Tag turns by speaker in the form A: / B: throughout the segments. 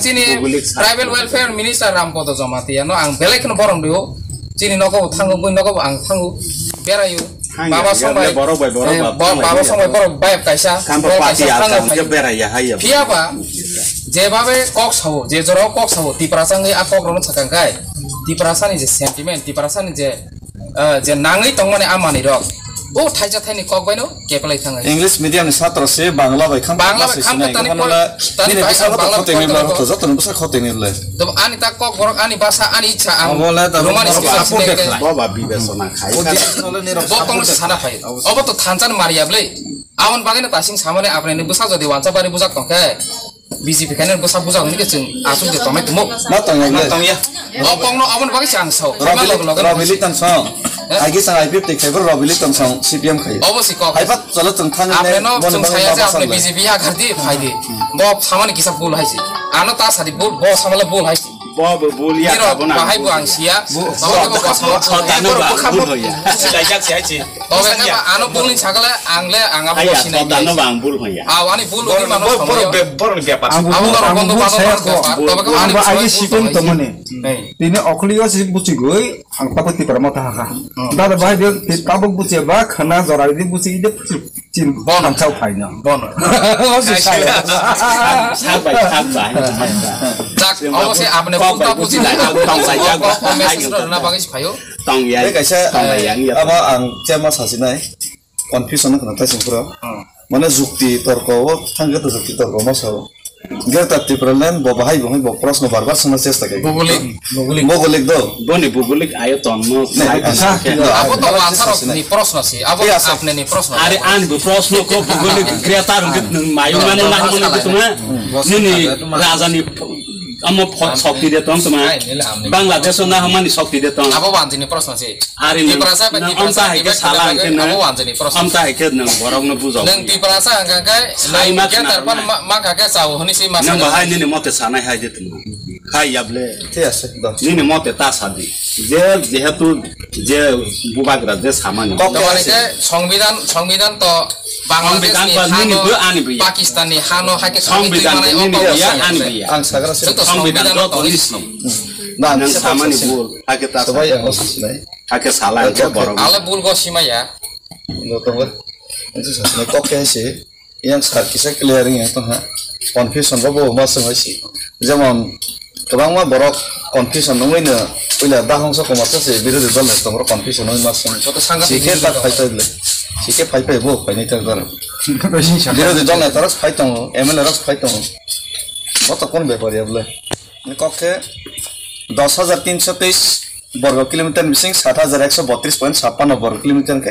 A: sini tribal welfare minister Rampodo Jomati no ang belek no borom dio sini noko thangu bun noko ang thangu berayu baba sombai baba sombai borom bayap kaisa pia ba je babe kok sawo je joro kok sawo ti prasang a kok ron sakang kai ti prasani je sentiment ti prasani je nangai tongmane amani rok o thaija thaini kok baino kepalai thang
B: English medium satra se bangla bai kham
A: tani bangla
B: khoteni la to jotun busa khoteni le
A: to ani ta kok borok ani basa ani icha ang
B: bola ta
A: romani
B: apu dekla baba bibesona khai
A: botong sana phai obo to thanchan mariable awan bagena tasing samane apne ni busa jodi wancha bari busa tongke BJP kanen busa busa ni ke chung asu de tomai tumo
B: matong ya
A: opong no awan bagi chang sau
B: robili tan song agi sang IPF tik favor robili tan song CPM khai
A: obviously kok
B: ai pat chalo chung thang ne
A: apne no chung saya je apne BJP ya gardi phai de bo samane kisa bul haisi ano ta sadi bul bo samale bul haisi
C: bo bulia
A: abona bahai bu angsia bawa ko
C: tanu bul hoya lajak sia chi
A: obe ka ano bulin sagala angle anga bo sine
C: tanu bang bul hoya
A: awani bul uni mano
C: bor bepa
A: amu ro bondo pano tobe ka ani
D: agi sipon tomone tine okliyo si buci goi ang pakoti permata ha dada bahai dia tabuk buci ba khana jorai di buci ide chin bon chau phaina
A: bon
C: sabai
A: jak obviously apne puta puji lai tong saja message na bagi phayo
C: tong ya
B: kaisa aba ang chema sasinai confusion kana ta simpura mane jukti torko thangga to jukti torko masao gerta tipralen bo bahai bo प्रश्न बार-बार समझ चेष्टा करें भौगोलिक दो
C: बोनी भौगोलिक आयो तन्म
A: अब तो आंसर नि प्रश्न से अब आपने नि प्रश्न
C: अरे आन प्रश्न को भौगोलिक क्रियाता मायो माने नाम तुमा नि राजा नि अम शक्ति देता हूं तुम्हारे बांग्लादेश ना हमारी शक्ति देता हूं
A: अब वांजनी प्रश्न से
C: अरे
A: तिप्रासा पे
C: तिप्रासा है के साला के
A: अब वांजनी प्रश्न
C: हम ता है के न बरंग न बुझो
A: नंग तिप्रासा अंगा साइमा के तरपन मा का चाव हनी से मा
C: न भाई नि मते साना है जे तुम खाइ याबले
B: ते আছে
C: नि मते ता सादी जे जेहेतु जे बुबाग्रा जे सामान्य
A: तो माने के संविधान तो बांग्लादेश नि पाकिस्तानी हानो हाके संविधान
B: ang sagara se
C: संविधान तो policy
B: na
C: सामान्य बोल आके ता
B: भाई होसिसलाई
C: आके साला के बरंग
A: आले bull go sima ya
B: no tongor itu sasne kokke se yang sar kisa clearing yang tong ha confusion bo masang hoisi jemon kobangma borok confusion nongwena oila dahongsa komasa se birode dol tongor confusion noi masang
A: to sanga
B: sike ta phaitile sike phaipai bo phaini ta gar birode dol na taras phaitong MLA ras phaitong mata kon ব্যাপারে বলে কক্ষে 10,323 বর্গ kilometre missing 7,132.56 বর্গ kilometre का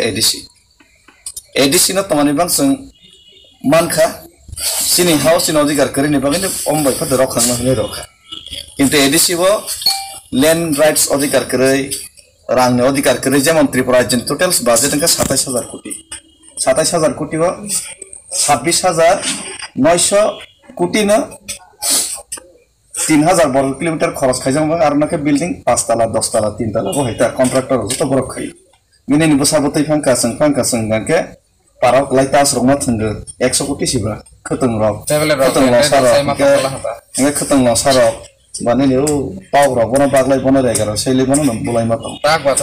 B: ADC न तमानि बां जों मानखा सिनि हाउस इन अधिकार करिनि बागैनो अमबाय फद रखांना होले रखा किन्तु एडीसी वो लैंड राइट्स अधिकार करै रांनि अधिकार करै जेमन त्रिपुरा राज्य टोटल बाजेट का 27,000 कोटी 27,000 कोटी वो 26,900 कोटी न 3,000 বর্গ কিলোমিটার খরচ খাইজাম আর নাকে বিল্ডিং 5 তলা 10 তলা 3 তলা হইতা কন্ট্রাক্টর যত বড় খাই মিনে নিবো সাবতই ফাঙ্কা সং গাকে পারাক লাইতাস রংনা থंगो 100 কোটি সিবা খতং রক খতং ল সারা মানে নিও পাও র বন বাগলাই বন রেগার সেইলি বন বলাই মাত
A: রাগ বাত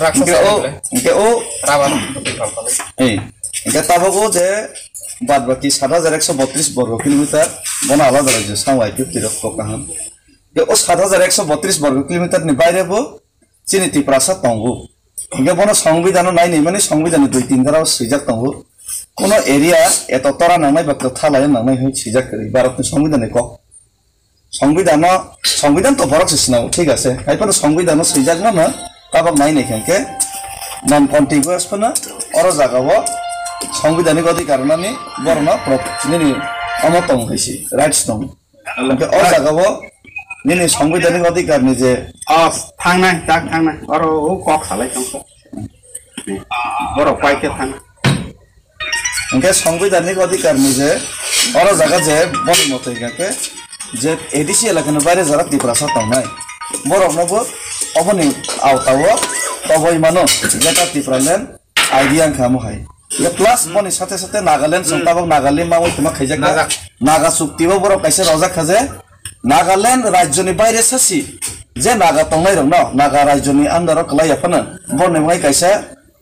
B: ইনকে ও রাবান এই ইনকে তাবগো যে বাদ বাকি 7,132 বর্গ কিলোমিটার বন আলাদা রাজ্য সাওয়াই কি রক কাহাম যে ও 7,132 বর্গ কিলোমিটার নি বাইরে বো চিনি তিপ্রাসা তঙ্গু ইনকে বন সংবিধান নাই নি মানে সংবিধান 2-3 ধারা সিজাক তঙ্গু কোন এরিয়া এত তরা নামাই বা থালায় নামাই হই সিজাক করি ভারতের সংবিধানে ক সংবিধান তো বড় ছিস না ঠিক আছে আইপা সংবিধান সিজাক না তাবাক নাই নাই কেনকে নন কন্টিগুয়াস না অর জাগাবো সাংবিধানিক অধিকার নানি বর্ণ নিনি অমতং হইছি রাইটস দং অর জাগাবো নিনি সাংবিধানিক অধিকার নিজে
C: অফ থাংনাই তাক থাংনাই আর ও কক খালাই তং বড় পাইকে থাং
B: ইনকে সাংবিধানিক অধিকার নিজে অর জায়গা যে বড় মতই গাকে যে এডিসি এলাকার বাইরে যারা ত্রিপুরা তং নাই বড় নব অবনি আওতাও তবই মানো যেটা ত্রিপুরাল্যান্ড আইডিয়া খামো হাই ये प्लस बनी साथे साथे नागालैंड संताबक नागालैंड मावै तुमा खैजाक नागा चुक्तिबो बरो काइसे रजा खाजे नागालैंड राज्यनि बायरे सासि जे नागा तंनाय रं न नागा राज्यनि आन्दाराव कलाय फन बरनेमाय कायसा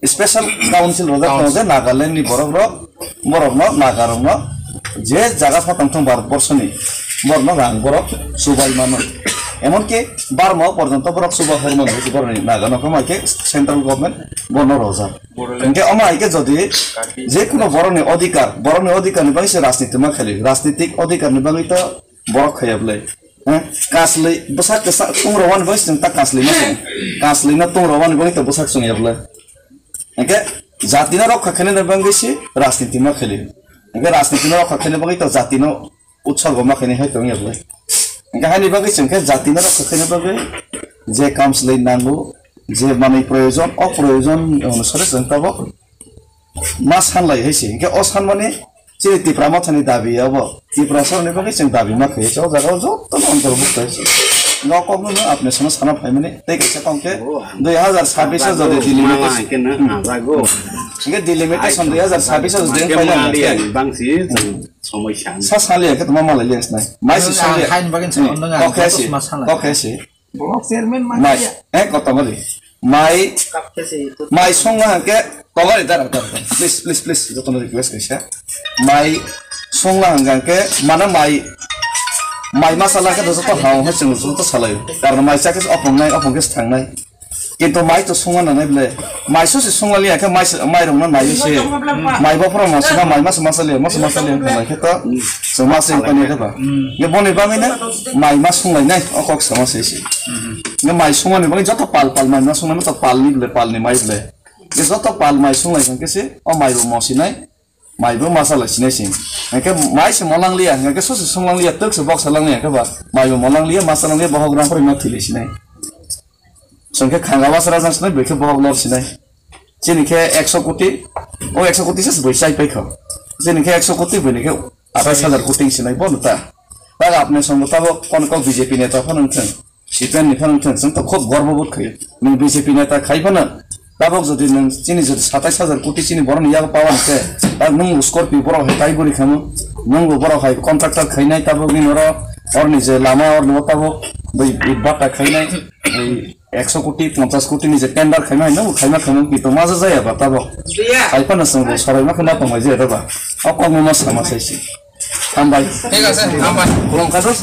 B: स्पेशल काउन्सिल रजा जे नागालैंड नि बरक न नागा रं न जे जागा फाथांथं भारत बर्षनि बरन रां बरक सुबाय मान एमनकि बारमा पर्यन्त बरक सुबा हरमन होसि बरनि नागा नखौ माइके सेंट्रल गवर्नमेंट बरन रजा इनके अमाइके जदि जे कुनो बरनि अधिकारनि बागै राजनीतिमा खेलि राजनीतिक अधिकारनि बागै त बरक खयाबले कासलै बसाक तुंग्रवान बागै जों ता कासलै ना तुंग्रवान बागै त बसाक संयाबले इनके जातिना रक्षा खेलनि बागै सि राजनीतिमा खेलि इनके राजनीतिमा रक्षा खेलनि बागै त जातिनो उत्सर्ग मा खेलनि है तंयाबले इनके हानि बागै जों के जातिना रक्षा खेलनि बागै जे काउन्सिल नांगौ जे माने प्रयोजन अप्रयोजन अनुसार जों ताबो मा सानलाय हैसि इनके अ सान माने जे तिप्रा माथानि दाबियाव तिप्रा सरनि बागै जों दाबि मा खै जो जागाव जत अन्तर्भुक्त हैसि नकमनो न आपने सना साना फाइ माने तै कैसे काउन्टे 2026 जदि डिलिमिटेसन इनके डिलिमिटेसन 2026 जदि फाइल
C: बांसि समस्या
B: सा सालिया के तमा मालाय लेस नाय माइसि सालिया हाइन बागै जों अनगा ओकेसि ब्लॉक चेयरमैन माइ ए कतमरि माइ संगा के कलर दार प्लीज जतन रिक्वेस्ट कैसे माइ संगा हंगा के माने माइ मसाला के जतो हाउ है जों जतो सालाय कारण माइ साके अपंग के थांनाय किन्तु माइ तो संगा नाय बले माइ ससे संगालिया के माइ रंना नाय से माइ बाफरा मासना माइ मसाले खानाय के तो समासे पने के बा ये बने बाङैनो माइ मा संलायनाय अकक समासे ने माइ संगानि बाङै जतो पाल माइ मा संगानि त पालनि माइ बले ये जतो पाल माइ संलायगोन केसे अ माइबो मसिनाय माइबो मसाला सिनायसिन के माइ से मलांलिया के ससे संलांलिया तकसे बक्स लांलिया के बा माइबो मलांलिया मसालांलिया बहग्राम पर न थिलिसिनाय संख्या खांगावास राजांसनाय बेखे बहग्लर सिनाय जेनिखे 100 कोटी ओ 100 कोटी से बैसाइ पैखो जेनिखे 100 कोटी बेनिखे 28000 कोटी सिनाय बनता दा आपने संगताबो कोनको बीजेपी नेता फनथन सिपेन निफानथन जों त खूब गर्वबोध खै नों बीजेपी नेता खाइफन दाबक जदि नों चिनि जदि 27000 कोटी चिनि बरन याग पावानके दा नों स्कॉर्पियो बरो है टाइगुरी खामो नों बरो है कन्ट्राक्टर खैनाय ताबो बिनर अरनि जे लामा अरनि ताबो बै बाटा खैनाय 100 कोटी 50 कोटी नि जे टेंडर खैनाय नों खैना खमो कि तो माजा जाया बा ताबो खाइफन जों सरायमा खना तमाय जे दाबा अकम मा समासायसि हामबाय ठीक আছে हामबाय कलम कादस